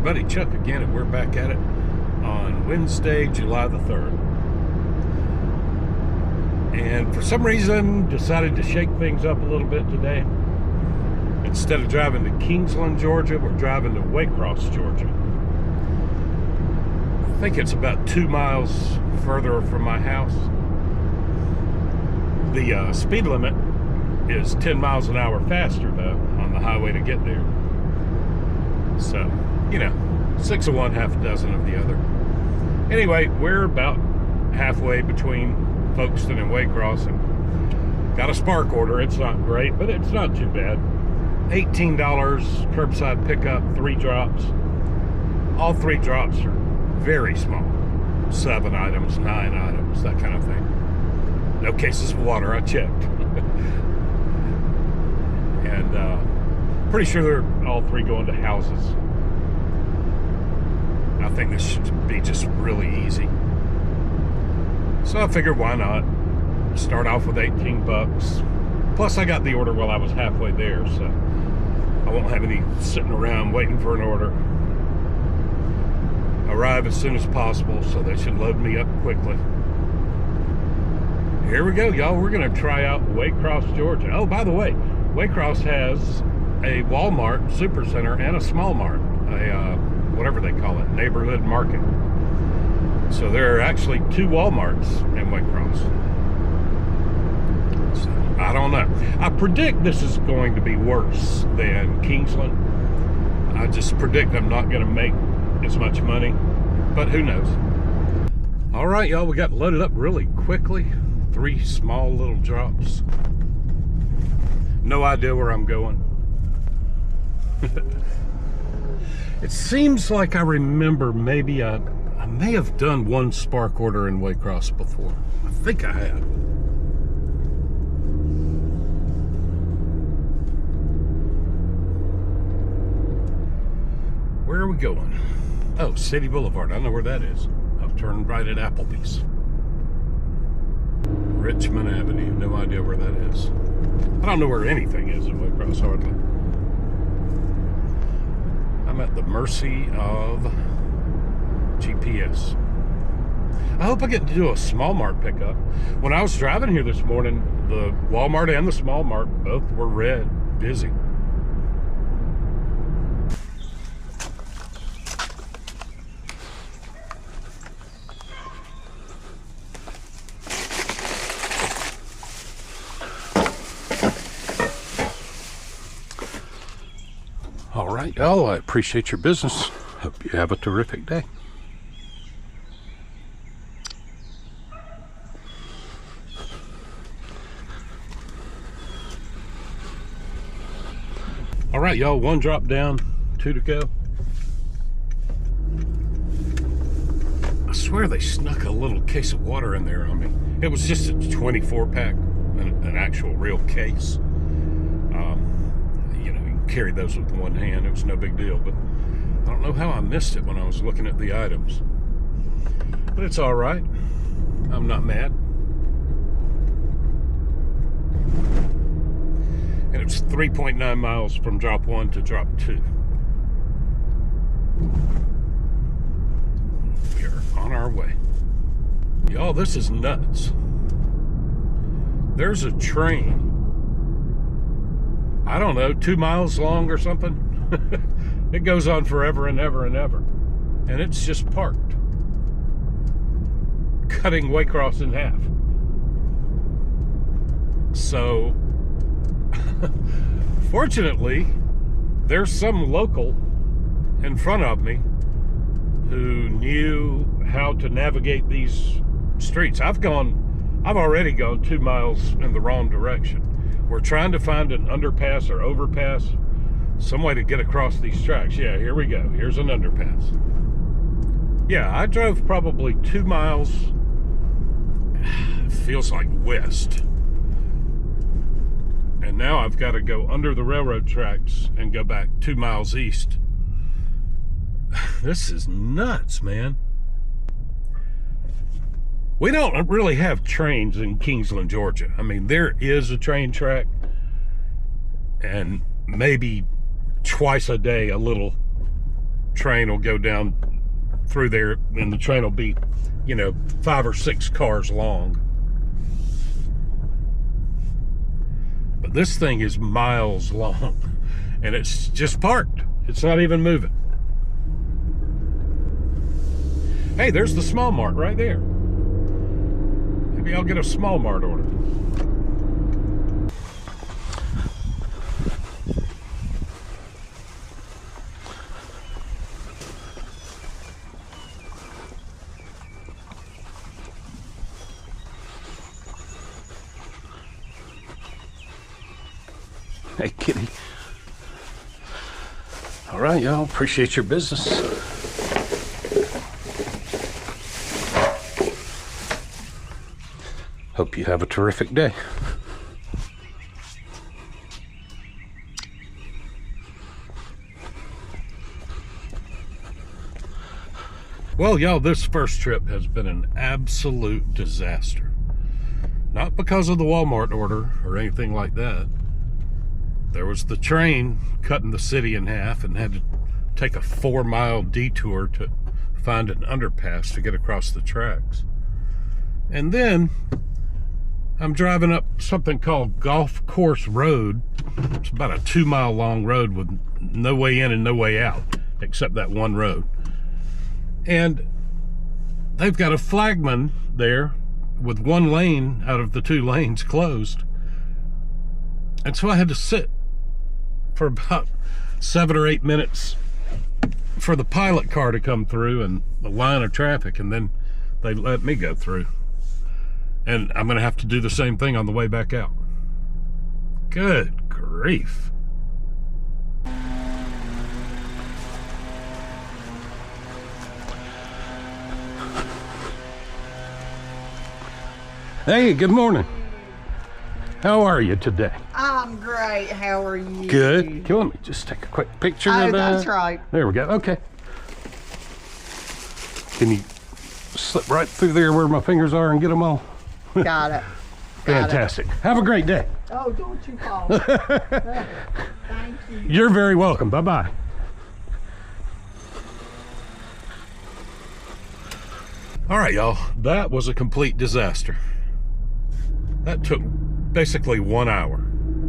buddy Chuck again, and we're back at it on Wednesday, July the 3rd. And for some reason, decided to shake things up a little bit today. Instead of driving to Kingsland, Georgia, we're driving to Waycross, Georgia. I think it's about 2 miles further from my house. The speed limit is 10 miles an hour faster, though, on the highway to get there. So, you know, 6 of one, half a dozen of the other. Anyway, we're about halfway between Folkestone and Waycross, and got a spark order. It's not great, but it's not too bad. $18 curbside pickup, 3 drops. All 3 drops are very small. 7 items, 9 items, that kind of thing. No cases of water, I checked. And pretty sure they're all 3 going to houses. I think this should be just really easy. So I figured, why not start off with 18 bucks. Plus I got the order while I was halfway there, so I won't have any sitting around waiting for an order. Arrive as soon as possible, so they should load me up quickly. Here we go, y'all. We're gonna try out Waycross, Georgia. Oh, by the way, Waycross has a Walmart Supercenter and a small mart, whatever they call it, neighborhood market. So there are actually 2 Walmarts in Waycross. So I don't know. I predict this is going to be worse than Kingsland. I just predict I'm not going to make as much money, but who knows? All right, y'all, we got loaded up really quickly. 3 small little drops. No idea where I'm going. It seems like I remember maybe I may have done 1 spark order in Waycross before. I think I have. Where are we going? Oh, City Boulevard. I know where that is. I've turned right at Applebee's. Richmond Avenue. No idea where that is. I don't know where anything is in Waycross, hardly. I'm at the mercy of GPS. I hope I get to do a small mart pickup. When I was driving here this morning, the Walmart and the small mart both were red, busy. All right, y'all, I appreciate your business. Hope you have a terrific day. All right, y'all, 1 drop down, 2 to go. I swear they snuck a little case of water in there on me. It was just a 24 pack, an actual real case. You know, you can carry those with one hand. It was no big deal, but I don't know how I missed it when I was looking at the items. But it's all right. I'm not mad. And it was 3.9 miles from drop 1 to drop 2. We are on our way. Y'all, this is nuts. There's a train, I don't know, 2 miles long or something. It goes on forever and ever and ever. And it's just parked, cutting Waycross in half. So, fortunately, there's some local in front of me who knew how to navigate these streets. I've already gone 2 miles in the wrong direction. We're trying to find an underpass or overpass, some way to get across these tracks. Yeah, here we go. Here's an underpass. Yeah, I drove probably 2 miles, feels like west. And now I've got to go under the railroad tracks and go back 2 miles east. This is nuts, man. We don't really have trains in Kingsland, Georgia. I mean, there is a train track, and maybe twice a day a little train will go down through there, and the train will be, you know, 5 or 6 cars long. But this thing is miles long, and it's just parked. It's not even moving. Hey, there's the small mart right there. Maybe I'll get a small mart order. Hey, kitty. All right, y'all. Appreciate your business. Hope you have a terrific day. Well, y'all, this first trip has been an absolute disaster. Not because of the Walmart order or anything like that. There was the train cutting the city in half and had to take a 4-mile detour to find an underpass to get across the tracks. And then I'm driving up something called Golf Course Road. It's about a 2-mile long road with no way in and no way out, except that one road. And they've got a flagman there with one lane out of the 2 lanes closed. And so I had to sit for about 7 or 8 minutes for the pilot car to come through and the line of traffic, and then they let me go through. And I'm going to have to do the same thing on the way back out. Good grief. Hey, good morning. How are you today? I'm great. How are you? Good. Let me just take a quick picture of that. That's right. There we go. Okay. Can you slip right through there where my fingers are and get them all? Got it. Fantastic. Have a great day. Oh, don't you fall. Thank you. You're very welcome. Bye-bye. All right, y'all. That was a complete disaster. That took basically 1 hour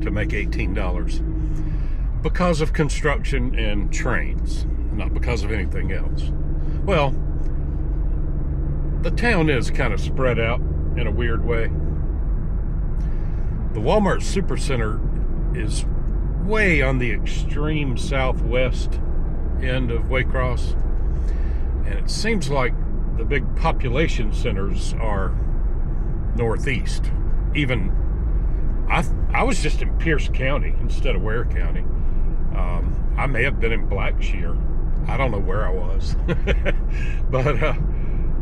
to make $18 because of construction and trains, not because of anything else. Well, the town is kind of spread out in a weird way. The Walmart Supercenter is way on the extreme southwest end of Waycross, and it seems like the big population centers are northeast. Even I was just in Pierce County instead of Ware County. I may have been in Blackshear. I don't know where I was. But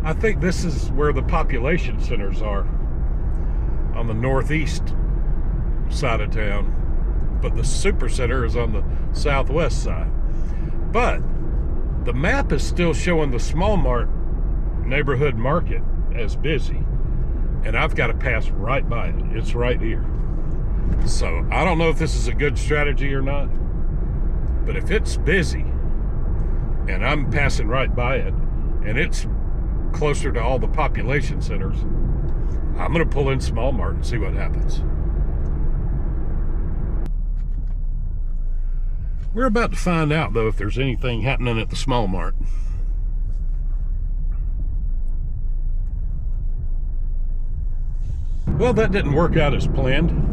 I think this is where the population centers are, on the northeast side of town. But the Supercenter is on the southwest side. But the map is still showing the Small Mart neighborhood market as busy. And I've got to pass right by it. It's right here. So I don't know if this is a good strategy or not, but if it's busy and I'm passing right by it and it's closer to all the population centers, I'm going to pull in Small Mart and see what happens. We're about to find out, though, if there's anything happening at the Small Mart. Well, that didn't work out as planned.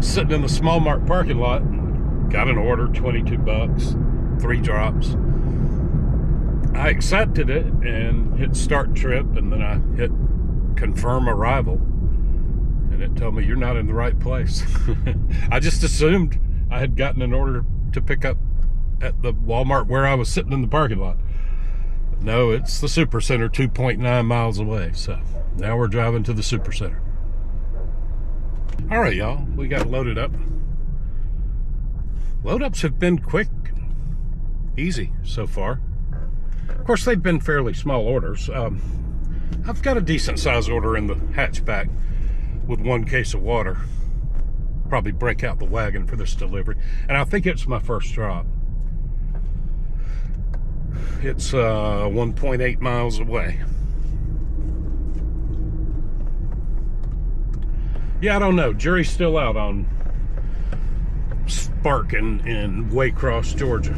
Sitting in the Small Mart parking lot, got an order, 22 bucks, 3 drops. I accepted it and hit start trip, and then I hit confirm arrival, and it told me you're not in the right place. I just assumed I had gotten an order to pick up at the Walmart where I was sitting in the parking lot. No, it's the Supercenter 2.9 miles away. So now we're driving to the Supercenter. All right, y'all, we got loaded up. Load ups have been quick, easy so far. Of course, they've been fairly small orders. I've got a decent size order in the hatchback with 1 case of water. Probably break out the wagon for this delivery. And I think it's my first drop. It's 1.8 miles away. Yeah, I don't know. Jury's still out on Spark in Waycross, Georgia.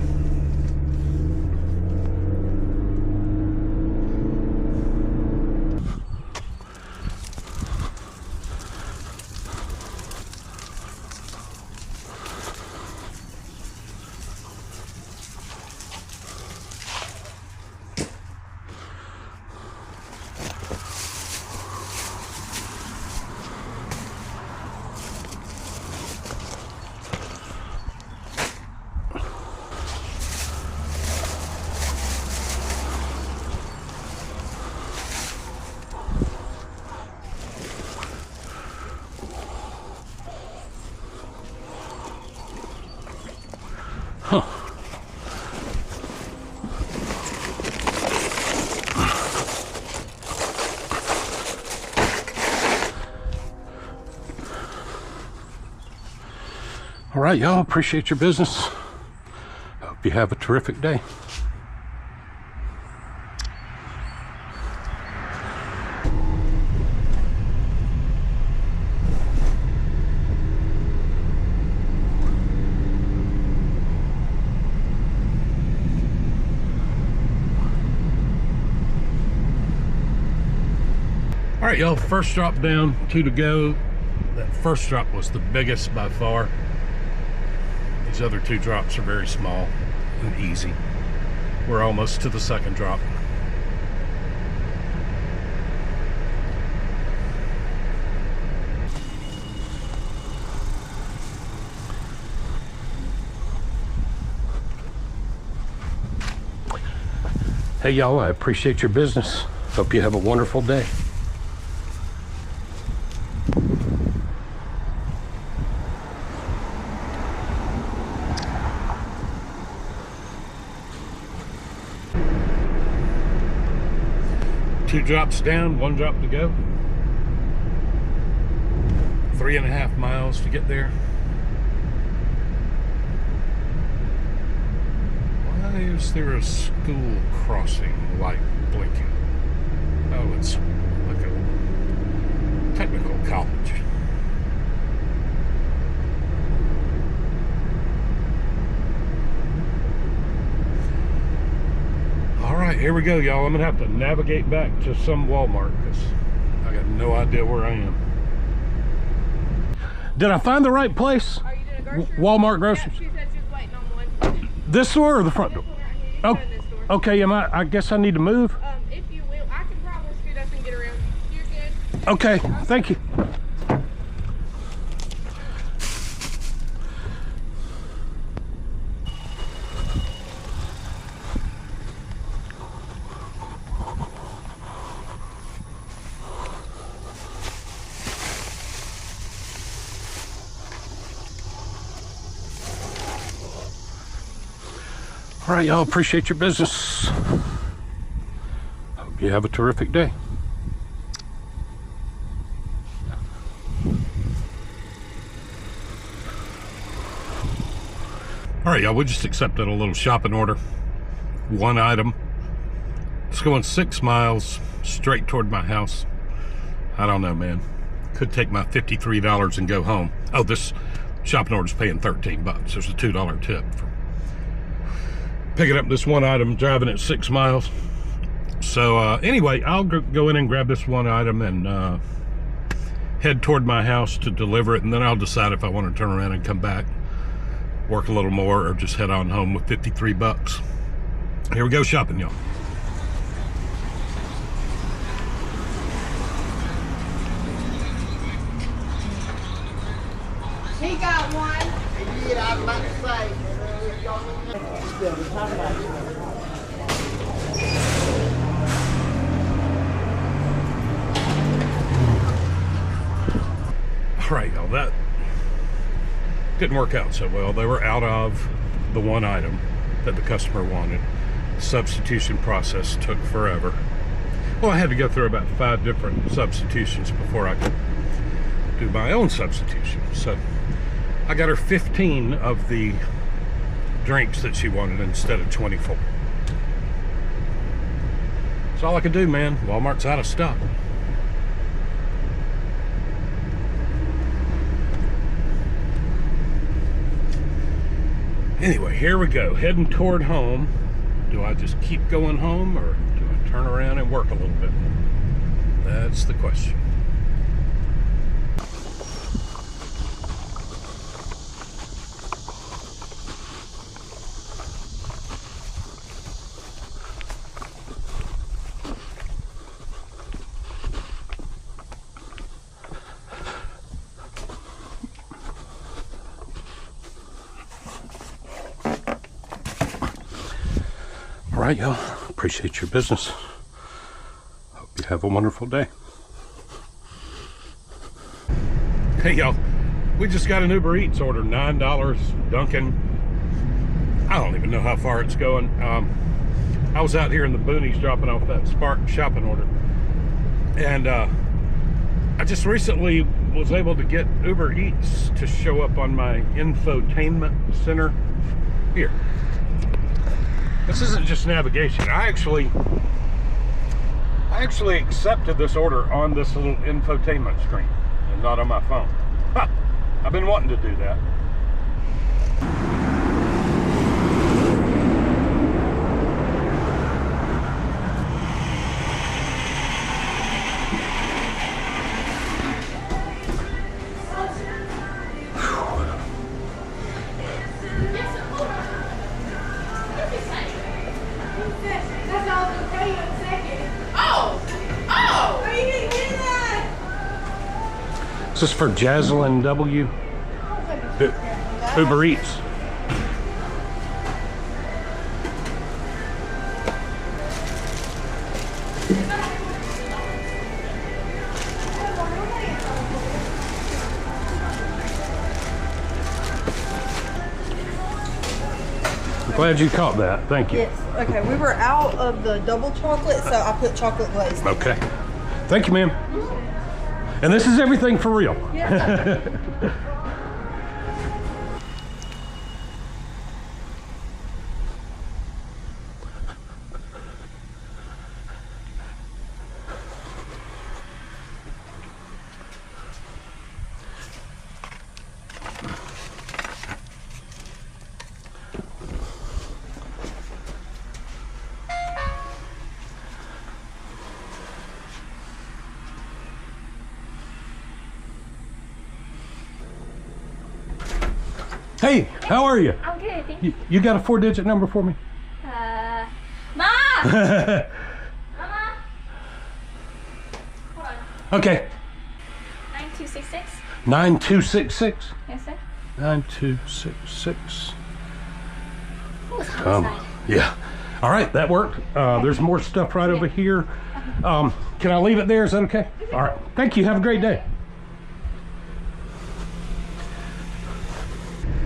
Huh. All right, y'all, appreciate your business. Hope you have a terrific day. All right, y'all, first drop down, 2 to go. That first drop was the biggest by far. These other 2 drops are very small and easy. We're almost to the second drop. Hey, y'all, I appreciate your business. Hope you have a wonderful day. Two drops down, 1 drop to go. 3.5 miles to get there. Why is there a school crossing light blinking? Oh, it's like a technical college. Alright, here we go, y'all. I'm gonna have to navigate back to some Walmart because I got no idea where I am. Did I find the right place? Are you doing a grocery? Walmart groceries? Yeah, she said she was waiting on one. This door or the front door? This one right here. You Oh, go in this door. okay. I guess I need to move. If you will, I can probably scoot up and get around. You're good. Okay, thank you. All right, y'all, appreciate your business. Hope you have a terrific day. All right, y'all, we just accepted a little shopping order. 1 item. It's going 6 miles straight toward my house. I don't know, man. Could take my $53 and go home. Oh, this shopping order's paying 13 bucks. There's a $2 tip for picking up this 1 item, driving it 6 miles. So anyway, I'll go in and grab this 1 item and head toward my house to deliver it, and then I'll decide if I want to turn around and come back, work a little more, or just head on home with 53 bucks. Here we go shopping, y'all. He got one. He did, I was about to say. All right, y'all, that didn't work out so well. They were out of the 1 item that the customer wanted. The substitution process took forever. Well, I had to go through about 5 different substitutions before I could do my own substitution. So I got her 15 of the drinks that she wanted instead of 24. That's all I can do, man. Walmart's out of stock. Anyway, here we go, heading toward home. Do I just keep going home, or do I turn around and work a little bit? That's the question. All right, y'all. Appreciate your business. Hope you have a wonderful day. Hey, y'all. We just got an Uber Eats order, $9 Dunkin'. I don't even know how far it's going. I was out here in the boonies dropping off that Spark shopping order. And I just recently was able to get Uber Eats to show up on my infotainment center here. This isn't just navigation. I actually accepted this order on this little infotainment screen and not on my phone. Huh. I've been wanting to do that. This is for Jaslyn W. Uber Eats. I'm glad you caught that. Thank you. Yes. Okay, we were out of the double chocolate, so I put chocolate glaze. Okay. Thank you, ma'am. And this is everything for real. Yeah. Hey, how are you? I'm good, thank you. You got a 4-digit number for me? Mom! Mama! Hold on. Okay. 9266? 9266. Yes, sir. 9266. Oh, it's outside. Yeah. All right, that worked. There's more stuff right over here. Can I leave it there? Is that okay? All right. Thank you. Have a great day.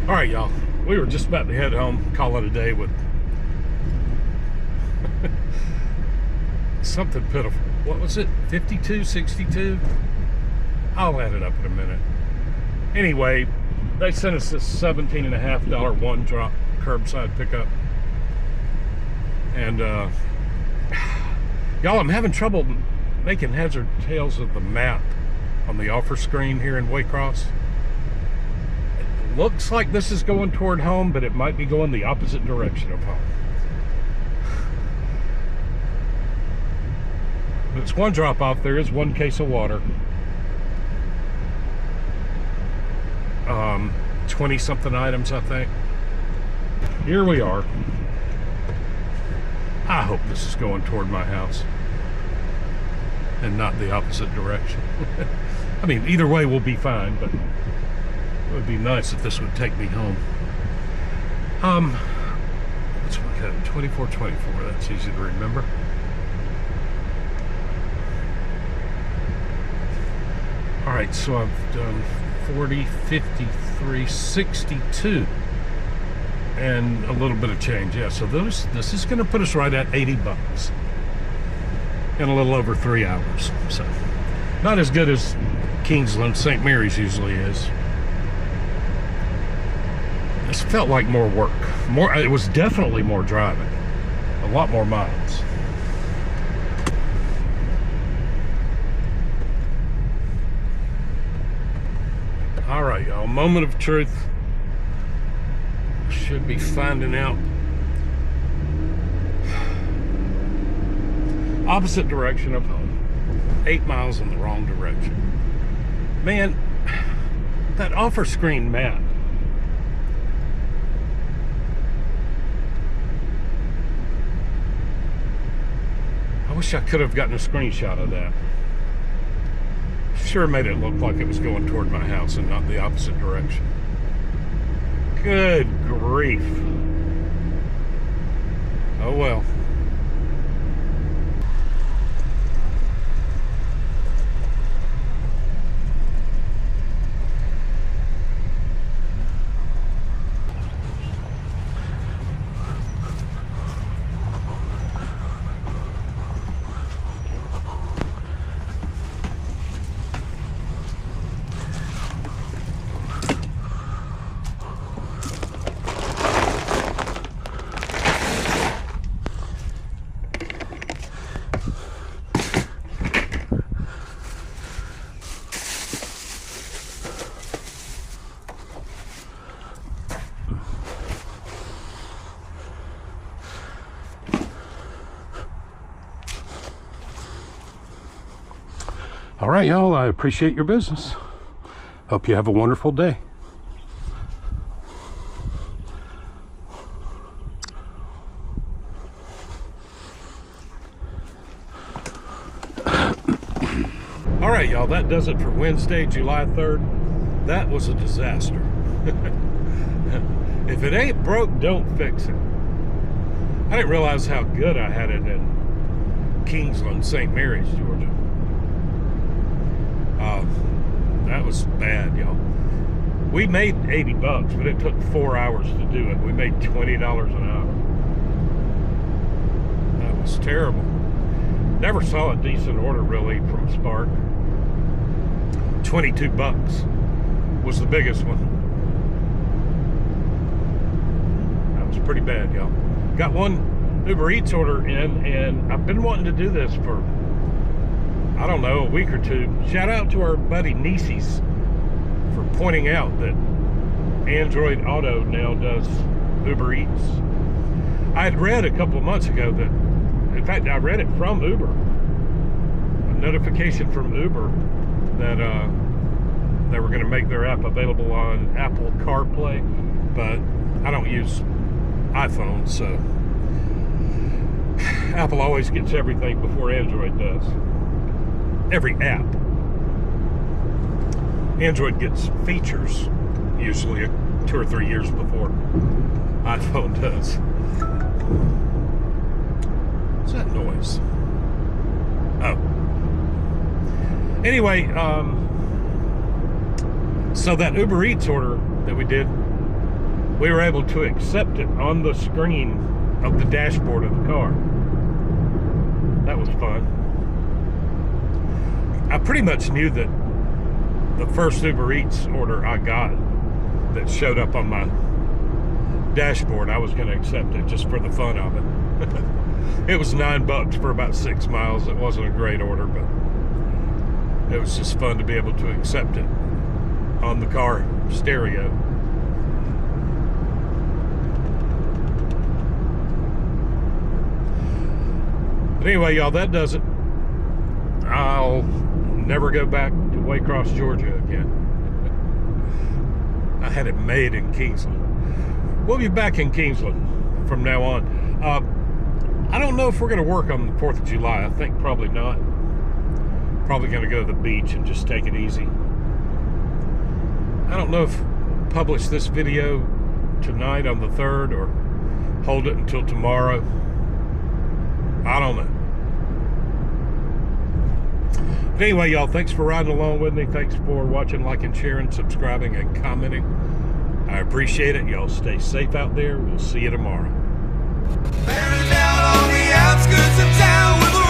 All right, y'all. We were just about to head home, call it a day with something pitiful. What was it? 52, 62? I'll add it up in a minute. Anyway, they sent us this $17.50 one-drop curbside pickup. And, y'all, I'm having trouble making heads or tails of the map on the offer screen here in Waycross. Looks like this is going toward home, but it might be going the opposite direction of home. But it's one drop off. There is one case of water. 20 something items, I think. Here we are. I hope this is going toward my house and not the opposite direction. I mean, either way we'll be fine, but it would be nice if this would take me home. Let's look at it. 2424. That's easy to remember. All right, so I've done 40, 53, 62, and a little bit of change. Yeah, so this is going to put us right at 80 bucks in a little over 3 hours. So not as good as Kingsland, St. Mary's usually is. This felt like more work. It was definitely more driving. A lot more miles. All right, y'all. Moment of truth. Should be finding out. Opposite direction of home. 8 miles in the wrong direction. Man, that offer screen map. I wish I could have gotten a screenshot of that. Sure made it look like it was going toward my house and not the opposite direction. Good grief. Oh well. All right, y'all, I appreciate your business. Hope you have a wonderful day. All right, y'all, that does it for Wednesday, July 3rd. That was a disaster. If it ain't broke, don't fix it. I didn't realize how good I had it in Kingsland, St. Mary's, Georgia. That was bad, y'all. We made 80 bucks, but it took 4 hours to do it. We made $20 an hour. That was terrible. Never saw a decent order really from Spark. 22 bucks was the biggest one. That was pretty bad, y'all. Got one Uber Eats order in, and I've been wanting to do this for, I don't know, a week or two. Shout out to our buddy Nieces for pointing out that Android Auto now does Uber Eats. I had read a couple of months ago that, in fact, I read it from Uber, a notification from Uber that they were going to make their app available on Apple CarPlay, but I don't use iPhone, so Apple always gets everything before Android does. Every app. Android gets features usually 2 or 3 years before iPhone does. What's that noise? Oh. Anyway, so that Uber Eats order that we did, we were able to accept it on the screen of the dashboard of the car. That was fun. I pretty much knew that the first Uber Eats order I got that showed up on my dashboard, I was going to accept it just for the fun of it. It was $9 for about 6 miles. It wasn't a great order, but it was just fun to be able to accept it on the car stereo. But anyway, y'all, that does it. I'll never go back to Waycross, Georgia again. I had it made in Kingsland. We'll be back in Kingsland from now on. I don't know if we're going to work on the 4th of July. I think probably not. Probably going to go to the beach and just take it easy. I don't know if I'll publish this video tonight on the 3rd or hold it until tomorrow. I don't know. But anyway, y'all, thanks for riding along with me. Thanks for watching, liking, sharing, subscribing, and commenting. I appreciate it. Y'all stay safe out there. We'll see you tomorrow. Bearing down on the outskirts of town with